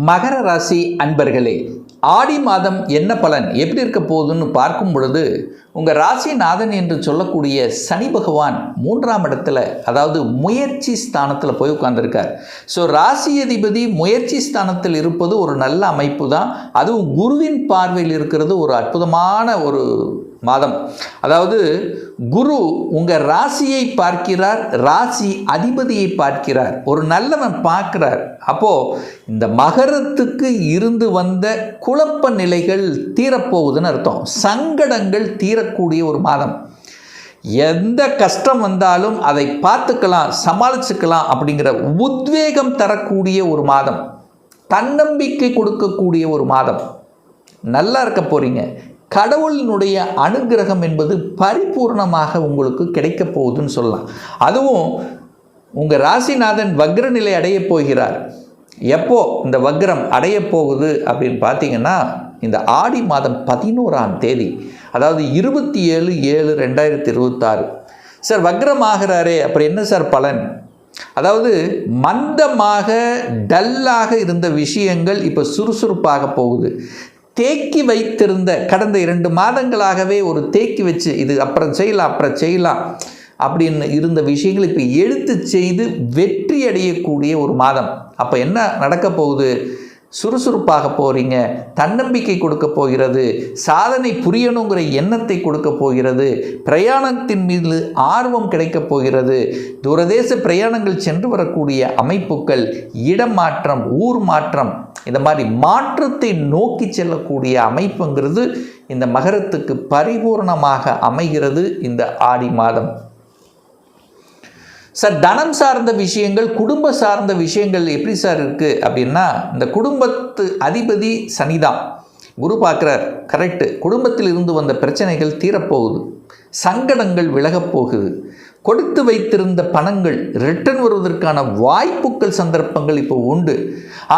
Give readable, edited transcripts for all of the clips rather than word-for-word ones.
மகர ராசி அன்பர்களே, ஆடி மாதம் என்ன பலன் எப்படி இருக்க போகுதுன்னு பார்க்கும் பொழுது உங்கள் ராசிநாதன் என்று சொல்லக்கூடிய சனி பகவான் 3ஆம் இடத்துல, அதாவது முயற்சி ஸ்தானத்தில் போய் உட்கார்ந்துருக்கார். ஸோ ராசி அதிபதி முயற்சி ஸ்தானத்தில் இருப்பது ஒரு நல்ல அமைப்பு தான். அதுவும் குருவின் பார்வையில் இருக்கிறது ஒரு அற்புதமான ஒரு மாதம். அதாவது குரு உங்கள் ராசியை பார்க்கிறார், ராசி அதிபதியை பார்க்கிறார், ஒரு நல்லவன் பார்க்கிறார். அப்போது இந்த மகரத்துக்கு இருந்து வந்த குழப்ப நிலைகள் தீரப்போகுதுன்னு அர்த்தம். சங்கடங்கள் தீரக்கூடிய ஒரு மாதம். எந்த கஷ்டம் வந்தாலும் அதை பார்த்துக்கலாம், சமாளிச்சுக்கலாம் அப்படிங்கிற உத்வேகம் தரக்கூடிய ஒரு மாதம், தன்னம்பிக்கை கொடுக்கக்கூடிய ஒரு மாதம். நல்லா இருக்க போகிறீங்க. கடவுளினுடைய அனுகிரகம் என்பது பரிபூர்ணமாக உங்களுக்கு கிடைக்க போகுதுன்னு சொல்லலாம். அதுவும் உங்கள் ராசிநாதன் வக்ர நிலை அடைய போகிறார். எப்போ இந்த வக்ரம் அடைய போகுது அப்படின்னு பார்த்தீங்கன்னா, இந்த ஆடி மாதம் 11ஆம் தேதி, அதாவது 27/7/2026. சார் வக்ரம் ஆகிறாரே, அப்புறம் என்ன சார் பலன்? அதாவது மந்தமாக டல்லாக இருந்த விஷயங்கள் இப்போ சுறுசுறுப்பாக போகுது. தேக்கி வைத்திருந்த கடந்த 2 மாதங்களாகவே ஒரு தேக்கி வச்சு இது அப்புறம் செய்யலாம் அப்படின்னு இருந்த விஷயங்கள் இப்போ எடுத்து செய்து வெற்றி அடையக்கூடிய ஒரு மாதம். அப்போ என்ன நடக்க போகுது? சுறுசுறுப்பாக போகிறீங்க, தன்னம்பிக்கை கொடுக்க போகிறது, சாதனை புரியணுங்கிற எண்ணத்தை கொடுக்க போகிறது, பிரயாணத்தின் மீது ஆர்வம் கிடைக்க போகிறது, தூரதேச பிரயாணங்கள் சென்று வரக்கூடிய அமைப்புகள், இடம் மாற்றம், ஊர் மாற்றம், இந்த மாதிரி மாற்றத்தை நோக்கி செல்லக்கூடிய அமைப்புங்கிறது இந்த மகரத்துக்கு பரிபூர்ணமாக அமைகிறது இந்த ஆடி மாதம். சார் தனம் சார்ந்த விஷயங்கள், குடும்ப சார்ந்த விஷயங்கள் எப்படி சார் இருக்குது அப்படின்னா, இந்த குடும்பத்து அதிபதி சனிதான். குரு பார்க்குறார், கரெக்டு. குடும்பத்தில் இருந்து வந்த பிரச்சனைகள் தீரப்போகுது, சங்கடங்கள் விலகப் போகுது, கொடுத்து வைத்திருந்த பணங்கள் ரிட்டர்ன் வருவதற்கான வாய்ப்புகள், சந்தர்ப்பங்கள் இப்போ உண்டு.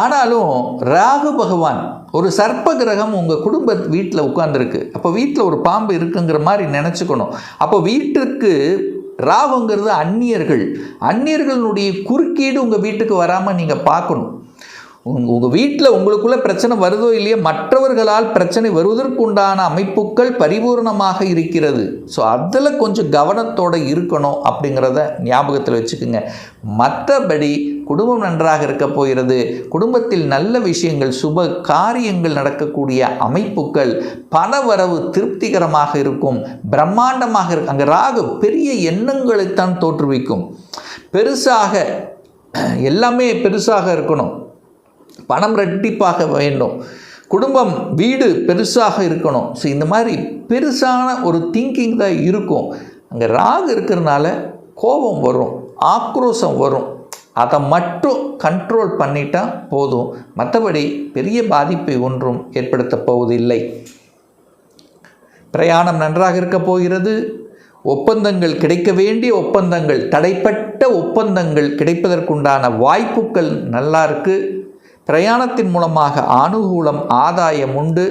ஆனாலும் ராகு பகவான் ஒரு சர்ப்ப கிரகம் உங்கள் குடும்ப வீட்டில் உட்கார்ந்துருக்கு. அப்போ வீட்டில் ஒரு பாம்பு இருக்குங்கிற மாதிரி நினச்சிக்கணும். அப்போ வீட்டிற்கு ராகுங்கிறது அந்நியர்களுடைய குறுக்கீடு உங்கள் வீட்டுக்கு வராமல் நீங்கள் பார்க்கணும். உங்கள் வீட்டில் உங்களுக்குள்ளே பிரச்சனை வருதோ இல்லையோ, மற்றவர்களால் பிரச்சனை வருவதற்குண்டான அமைப்புகள் பரிபூர்ணமாக இருக்கிறது. ஸோ அதில் கொஞ்சம் கவனத்தோடு இருக்கணும் அப்படிங்கிறத ஞாபகத்தில் வச்சுக்கோங்க. மற்றபடி குடும்பம் நன்றாக இருக்க போகிறது. குடும்பத்தில் நல்ல விஷயங்கள், சுப காரியங்கள் நடக்கக்கூடிய அமைப்புகள், பணவரவு திருப்திகரமாக இருக்கும், பிரம்மாண்டமாக இருக்கும். அங்கே ராகு பெரிய எண்ணங்களைத்தான் தோற்றுவிக்கும். பெருசாக எல்லாமே பெருசாக இருக்கணும், பணம் ரெட்டிப்பாக வேண்டும், குடும்பம் வீடு பெருசாக இருக்கணும். ஸோ இந்த மாதிரி பெருசான ஒரு திங்கிங் தான் இருக்கும். அங்கே ராகு இருக்கிறதுனால கோபம் வரும், ஆக்ரோஷம் வரும். அதை மட்டும் கண்ட்ரோல் பண்ணிட்டா போதும். மற்றபடி பெரிய பாதிப்பை ஒன்றும் ஏற்படுத்த போவதில்லை. பிரயாணம் நன்றாக இருக்க போகிறது. ஒப்பந்தங்கள் கிடைக்க வேண்டிய ஒப்பந்தங்கள், தடைப்பட்ட ஒப்பந்தங்கள் கிடைப்பதற்குண்டான வாய்ப்புகள் நல்லா இருக்குது. பிரயாணத்தின் மூலமாக அனுகூலம், ஆதாயம் உண்டு.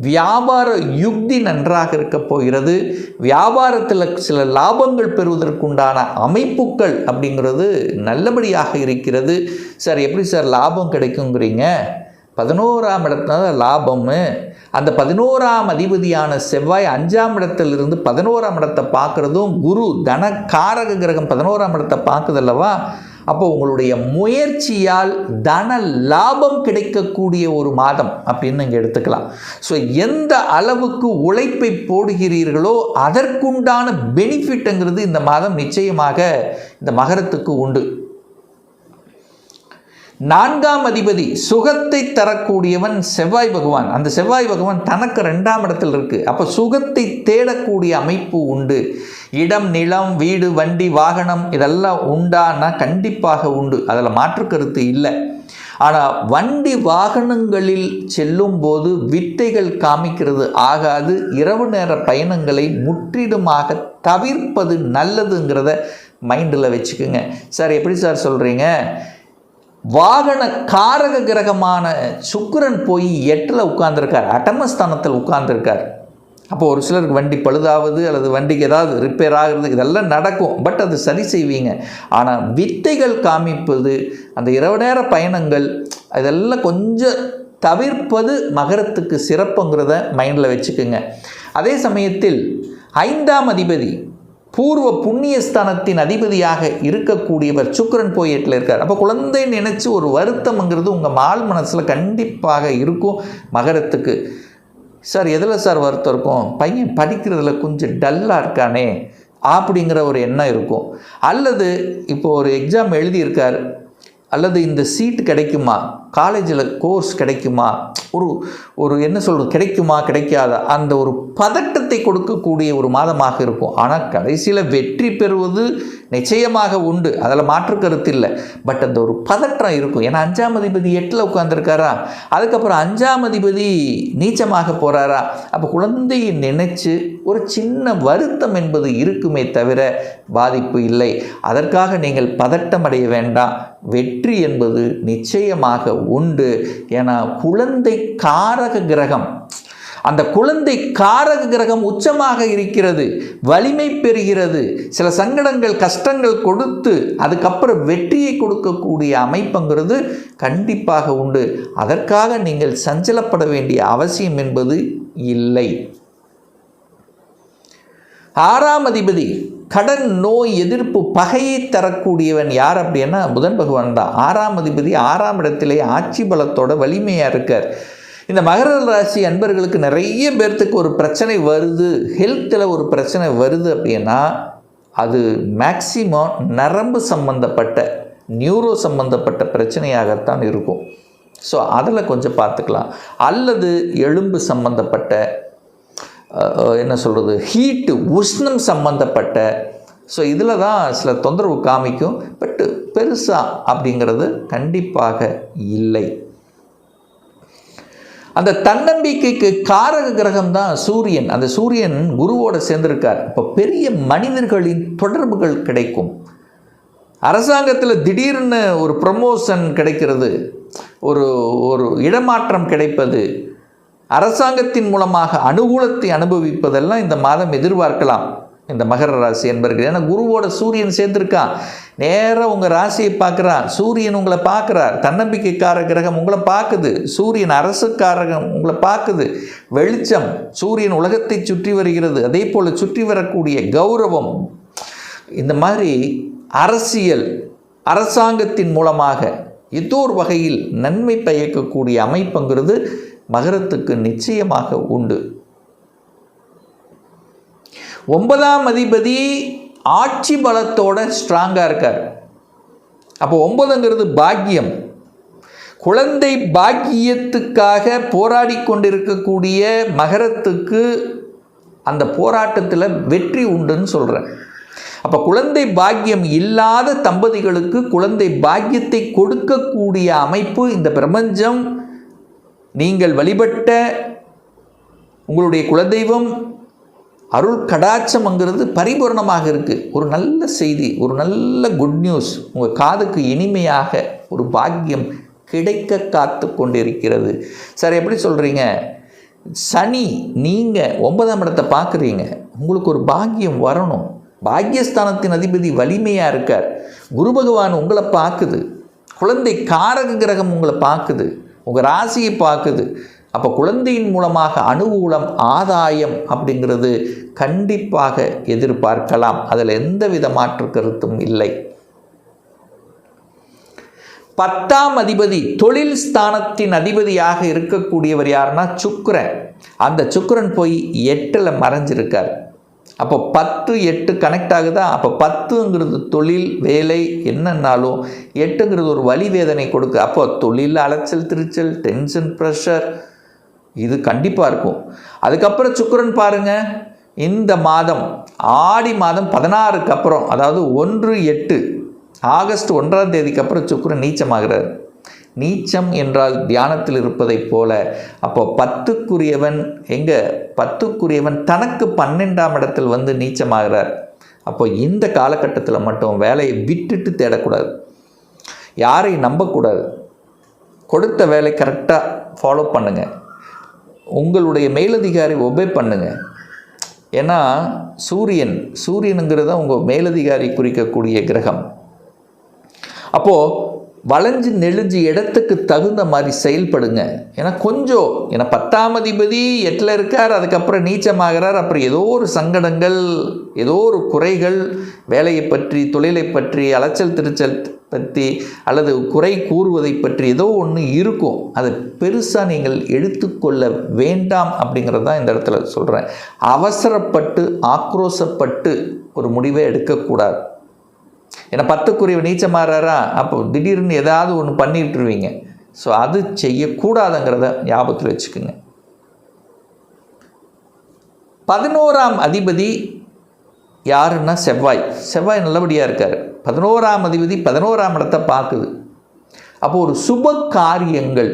வியாபார யுக்தி நன்றாக இருக்க போகிறது. வியாபாரத்தில் சில லாபங்கள் பெறுவதற்குண்டான அமைப்புகள் அப்படிங்கிறது நல்லபடியாக இருக்கிறது. சார் எப்படி சார் லாபம் கிடைக்குங்கிறீங்க? 11ஆம் இடத்துல லாபம். அந்த 11ஆம் அதிபதியான செவ்வாய் 5ஆம் இடத்திலிருந்து 11ஆம் இடத்தை பார்க்குறதும், குரு தன காரக கிரகம் 11ஆம் இடத்தை பார்க்குதல்லவா? அப்போ உங்களுடைய முயற்சியால் தன லாபம் கிடைக்கக்கூடிய ஒரு மாதம் அப்படின்னு இங்கே எடுத்துக்கலாம். ஸோ எந்த அளவுக்கு உழைப்பை போடுகிறீர்களோ அதற்குண்டான பெனிஃபிட்டுங்கிறது இந்த மாதம் நிச்சயமாக இந்த மகரத்துக்கு உண்டு. 4ஆம் அதிபதி சுகத்தை தரக்கூடியவன் செவ்வாய் பகவான். அந்த செவ்வாய் பகவான் தனக்கு 2ஆம் இடத்தில் இருக்குது. அப்போ சுகத்தை தேடக்கூடிய அமைப்பு உண்டு. இடம், நிலம், வீடு, வண்டி, வாகனம் இதெல்லாம் உண்டானா கண்டிப்பாக உண்டு, அதில் மாற்று கருத்து இல்லை. ஆனால் வண்டி வாகனங்களில் செல்லும் போது வித்தைகள் காமிக்கிறது ஆகாது. இரவு நேர பயணங்களை முற்றிலுமாக தவிர்ப்பது நல்லதுங்கிறத மைண்டில் வச்சுக்கோங்க. சார் எப்படி சார் சொல்கிறீங்க? வாகன காரக கிரகமான சுக்கிரன் போய் 8ல் உட்கார்ந்துருக்கார், அட்டமஸ்தானத்தில் உட்கார்ந்துருக்கார். அப்போ ஒரு சிலருக்கு வண்டி பழுதாவது அல்லது வண்டிக்கு ஏதாவது ரிப்பேர் ஆகுறது இதெல்லாம் நடக்கும். பட் அது சரி செய்வீங்க. ஆனால் வித்தைகள் காமிப்பது, அந்த இரவு நேர பயணங்கள் இதெல்லாம் கொஞ்சம் தவிர்ப்பது மகரத்துக்கு சிறப்புங்கிறத மைண்டில் வச்சுக்கோங்க. அதே சமயத்தில் 5ஆம் அதிபதி பூர்வ புண்ணியஸ்தானத்தின் அதிபதியாக இருக்கக்கூடியவர் சுக்கிரன் போய் 8ல் இருக்கார். அப்போ குழந்தை நினைச்சு ஒரு வருத்தம்ங்கிறது உங்கள் ஆள் மனசில் கண்டிப்பாக இருக்கும். மகரத்துக்கு சார் எதில் சார் வருத்தம் இருக்கும், பையன் படிக்கிறதுல கொஞ்சம் டல்லாக இருக்கானே அப்படிங்கிற ஒரு எண்ணம் இருக்கும். அல்லது இப்போது ஒரு எக்ஸாம் எழுதியிருக்கார், அல்லது இந்த சீட்டு கிடைக்குமா, காலேஜில் கோர்ஸ் கிடைக்குமா, ஒரு என்ன சொல்கிறது, கிடைக்குமா கிடைக்காதா, அந்த ஒரு பதட்டத்தை கொடுக்கக்கூடிய ஒரு மாதமாக இருக்கும். ஆனால் கடைசியில் வெற்றி பெறுவது நிச்சயமாக உண்டு, அதில் மாற்று கருத்து இல்லை. பட் அந்த ஒரு பதற்றம் இருக்கும். ஏன்னா 5ஆம் அதிபதி 8ல் உட்காந்துருக்காரா, அதுக்கப்புறம் 5ஆம் அதிபதி நீச்சமாக போகிறாரா. அப்போ குழந்தையை நினைச்சு ஒரு சின்ன வருத்தம் என்பது இருக்குமே தவிர பாதிப்பு இல்லை. அதற்காக நீங்கள் பதட்டம் அடைய வேண்டாம். வெற்றி என்பது நிச்சயமாக உண்டு. ஏன்னா குழந்தை காரக கிரகம், அந்த குழந்தை காரக கிரகம் உச்சமாக இருக்கிறது, வலிமை பெறுகிறது. சில சங்கடங்கள் கஷ்டங்கள் கொடுத்து அதுக்கப்புறம் வெற்றியை கொடுக்கக்கூடிய அமைப்புங்கிறது கண்டிப்பாக உண்டு. அதற்காக நீங்கள் சஞ்சலப்பட வேண்டிய அவசியம் என்பது இல்லை. 6ஆம் அதிபதி கடன், நோய், எதிர்ப்பு, பகையை தரக்கூடியவன் யார் அப்படின்னா புதன் பகவான் தான். 6ஆம் அதிபதி 6ஆம் இடத்திலே ஆட்சி பலத்தோட வலிமையாக இருக்கார். இந்த மகர ராசி அன்பர்களுக்கு நிறைய பேர்த்துக்கு ஒரு பிரச்சனை வருது, ஹெல்த்தில் ஒரு பிரச்சனை வருது அப்படின்னா அது மேக்சிமம் நரம்பு சம்பந்தப்பட்ட, நியூரோ சம்பந்தப்பட்ட பிரச்சனையாகத்தான் இருக்கும். ஸோ அதில் கொஞ்சம் பார்த்துக்கலாம். அல்லது எலும்பு சம்பந்தப்பட்ட, என்ன சொல்கிறது, ஹீட்டு, உஷ்ணம் சம்பந்தப்பட்ட, ஸோ இதில் தான் சில தொந்தரவு காமிக்கும். பட்டு பெருசாக அப்படிங்கிறது கண்டிப்பாக இல்லை. அந்த தன்னம்பிக்கைக்கு காரக கிரகம் தான் சூரியன். அந்த சூரியன் குருவோடு சேர்ந்திருக்கார். இப்போ பெரிய மனிதர்களின் தொடர்புகள் கிடைக்கும். அரசாங்கத்தில் திடீர்னு ஒரு ப்ரமோஷன் கிடைக்கிறது, ஒரு இடமாற்றம் கிடைப்பது, அரசாங்கத்தின் மூலமாக அனுகூலத்தை அனுபவிப்பதெல்லாம் இந்த மாதம் எதிர்பார்க்கலாம் இந்த மகர ராசி என்பர்கள். ஏன்னா குருவோட சூரியன் சேர்ந்திருக்கான். நேராக உங்கள் ராசியை பார்க்குறான். சூரியன் உங்களை பார்க்குறார். தன்னம்பிக்கைக்கார கிரகம் உங்களை பார்க்குது. சூரியன் அரசுக்காரகம் உங்களை பார்க்குது. வெளிச்சம், சூரியன் உலகத்தை சுற்றி வருகிறது. அதே போல் சுற்றி வரக்கூடிய கௌரவம், இந்த மாதிரி அரசியல், அரசாங்கத்தின் மூலமாக ஏதோ ஒரு வகையில் நன்மை பயக்கக்கூடிய அமைப்புங்கிறது மகரத்துக்கு நிச்சயமாக உண்டு. 9ஆம் அதிபதி ஆட்சி பலத்தோட ஸ்ட்ராங்காக இருக்கார். அப்போ 9ங்கிறது பாக்கியம். குழந்தை பாக்கியத்துக்காக போராடி கொண்டிருக்கக்கூடிய மகரத்துக்கு அந்த போராட்டத்தில் வெற்றி உண்டுன்னு சொல்கிறேன். அப்போ குழந்தை பாக்கியம் இல்லாத தம்பதிகளுக்கு குழந்தை பாக்கியத்தை கொடுக்கக்கூடிய அமைப்பு இந்த பிரபஞ்சம், நீங்கள் வழிபட்ட உங்களுடைய குலதெய்வம் அருள் கடாட்சம்ங்கிறது பரிபூர்ணமாக இருக்குது. ஒரு நல்ல செய்தி, ஒரு நல்ல குட் நியூஸ் உங்கள் காதுக்கு இனிமையாக ஒரு பாக்கியம் கிடைக்க காத்து கொண்டிருக்கிறது. சார் எப்படி சொல்கிறீங்க, சனி நீங்கள் 9ஆம் இடத்தை பார்க்குறீங்க, உங்களுக்கு ஒரு பாக்கியம் வரணும். பாக்கியஸ்தானத்தின் அதிபதி வலிமையாக இருக்கார். குரு பகவான் உங்களை பார்க்குது. குழந்தை காரக கிரகம் உங்களை பார்க்குது, உங்கள் ராசியை பார்க்குது. அப்போ குழந்தையின் மூலமாக அனுகூலம், ஆதாயம் அப்படிங்கிறது கண்டிப்பாக எதிர்பார்க்கலாம். அதில் எந்தவித மாற்று கருத்தும் இல்லை. 10ஆம் அதிபதி தொழில் ஸ்தானத்தின் அதிபதியாக இருக்கக்கூடியவர் யாருன்னா சுக்கிரன். அந்த சுக்கிரன் போய் 8ல் மறைஞ்சிருக்கார். அப்போ 10, 8 கனெக்ட் ஆகுதா. அப்போ 10ங்கிறது தொழில், வேலை என்னன்னாலும் 8ங்கிறது ஒரு வலி வேதனை கொடுக்கு. அப்போ தொழில் அலைச்சல், திருச்சல், டென்ஷன், ப்ரெஷர் இது கண்டிப்பாக இருக்கும். அதுக்கப்புறம் சுக்கிரன் பாருங்கள், இந்த மாதம் ஆடி மாதம் 16க்கு அப்புறம், அதாவது 1/8 ஆகஸ்ட் 1ஆம் தேதிக்கு அப்புறம் சுக்கிரன் நீச்சமாகிறார். நீச்சம் என்றால் தியானத்தில் இருப்பதைப் போல. அப்போ 10க்குரியவன் எங்கே, 10க்குரியவன் தனக்கு 12ஆம் இடத்தில் வந்து நீச்சமாகிறார். அப்போ இந்த காலகட்டத்தில் மட்டும் வேலையை விட்டுட்டு தேடக்கூடாது, யாரையும் நம்பக்கூடாது. கொடுத்த வேலை கரெக்டாக ஃபாலோ பண்ணுங்கள், உங்களுடைய மேலதிகாரி ஒபே பண்ணுங்கள். ஏன்னா சூரியனுங்கிறது உங்கள் மேலதிகாரி குறிக்கக்கூடிய கிரகம். அப்போது வளைஞ்சு நெளிஞ்சு இடத்துக்கு தகுந்த மாதிரி செயல்படுங்க. ஏன்னா ஏன்னா 10ஆம் அதிபதி 8ல் இருக்கார், அதுக்கப்புறம் நீச்சமாகிறார். அப்புறம் ஏதோ ஒரு சங்கடங்கள், ஏதோ ஒரு குறைகள், வேலையை பற்றி, தொழிலை பற்றி, அலைச்சல் திருச்சல் பற்றி, அல்லது குறை கூறுவதை பற்றி ஏதோ ஒன்று இருக்கும். அதை பெருசாக நீங்கள் எடுத்துக்கொள்ள வேண்டாம் அப்படிங்கிறது தான் இந்த இடத்துல சொல்கிறேன். அவசரப்பட்டு ஆக்ரோசப்பட்டு ஒரு முடிவை எடுக்கக்கூடாது. ஏன்னா 10க்குரிய நீச்சமாறாரா, அப்போ திடீர்னு ஏதாவது ஒன்று பண்ணிட்டுருவீங்க. ஸோ அது செய்யக்கூடாதுங்கிறத ஞாபகத்தில் வச்சுக்கோங்க. 11ஆம் அதிபதி யாருன்னா செவ்வாய் நல்லபடியாக இருக்கார். 11ஆம் அதிபதி 11ஆம் இடத்தை பார்க்குது. அப்போது ஒரு சுப காரியங்கள்,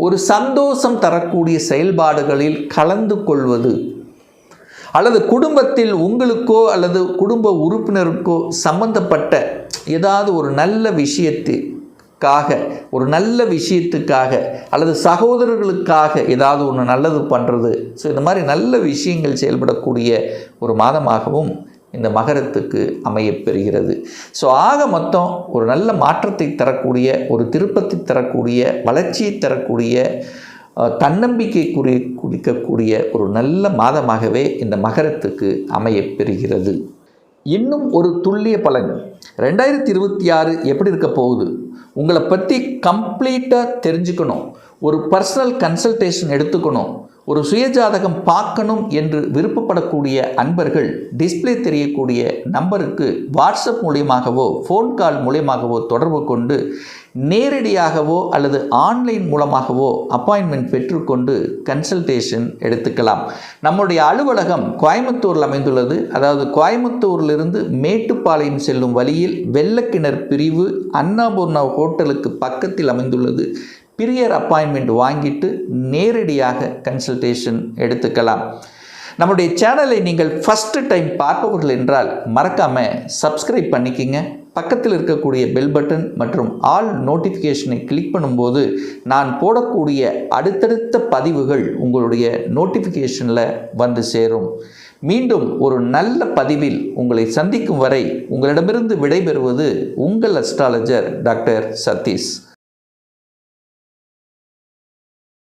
ஒரு சந்தோஷம் தரக்கூடிய செயல்பாடுகளில் கலந்து கொள்வது, அல்லது குடும்பத்தில் உங்களுக்கோ அல்லது குடும்ப உறுப்பினருக்கோ சம்பந்தப்பட்ட ஏதாவது ஒரு நல்ல விஷயத்துக்காக அல்லது சகோதரர்களுக்காக ஏதாவது ஒன்று நல்லது பண்ணுறது. ஸோ இந்த மாதிரி நல்ல விஷயங்கள் செயல்படக்கூடிய ஒரு மாதமாகவும் இந்த மகரத்துக்கு அமையப்பெறுகிறது. ஸோ ஆக மொத்தம் ஒரு நல்ல மாற்றத்தை தரக்கூடிய, ஒரு திருப்பத்தை தரக்கூடிய, வளர்ச்சியை தரக்கூடிய, தன்னம்பிக்கை குறிக்கக்கூடிய ஒரு நல்ல மாதமாகவே இந்த மகரத்துக்கு அமையப்பெறுகிறது. இன்னும் ஒரு துல்லிய பலன் 2026 எப்படி இருக்க போகுது, உங்களை பற்றி கம்ப்ளீட்டாக தெரிஞ்சுக்கணும், ஒரு பர்சனல் கன்சல்டேஷன் எடுத்துக்கணும், ஒரு சுயஜாதகம் பார்க்கணும் என்று விருப்பப்படக்கூடிய அன்பர்கள் டிஸ்பிளே தெரியக்கூடிய நம்பருக்கு வாட்ஸ்அப் மூலியமாகவோ ஃபோன் கால் மூலியமாகவோ தொடர்பு கொண்டு நேரடியாகவோ அல்லது ஆன்லைன் மூலமாகவோ அப்பாயின்மெண்ட் பெற்றுக்கொண்டு கன்சல்டேஷன் எடுத்துக்கலாம். நம்முடைய அலுவலகம் கோயம்புத்தூரில் அமைந்துள்ளது. அதாவது கோயம்புத்தூரிலிருந்து மேட்டுப்பாளையம் செல்லும் வழியில் வெள்ளக்கிணர் பிரிவு அன்னபூர்ணா ஹோட்டலுக்கு பக்கத்தில் அமைந்துள்ளது. பிரியர் அப்பாயின்மெண்ட் வாங்கிட்டு நேரடியாக கன்சல்டேஷன் எடுத்துக்கலாம். நம்முடைய சேனலை நீங்கள் ஃபஸ்ட்டு டைம் பார்ப்பவர்கள் என்றால் மறக்காமல் சப்ஸ்கிரைப் பண்ணிக்கிங்க. பக்கத்தில் இருக்கக்கூடிய பெல் பட்டன் மற்றும் ஆல் நோட்டிஃபிகேஷனை கிளிக் பண்ணும்போது நான் போடக்கூடிய அடுத்தடுத்த பதிவுகள் உங்களுடைய நோட்டிஃபிகேஷனில் வந்து சேரும். மீண்டும் ஒரு நல்ல பதிவில் உங்களை சந்திக்கும் வரை உங்களிடமிருந்து விடைபெறுவது உங்கள் அஸ்ட்ராலஜர் டாக்டர் சதீஷ்.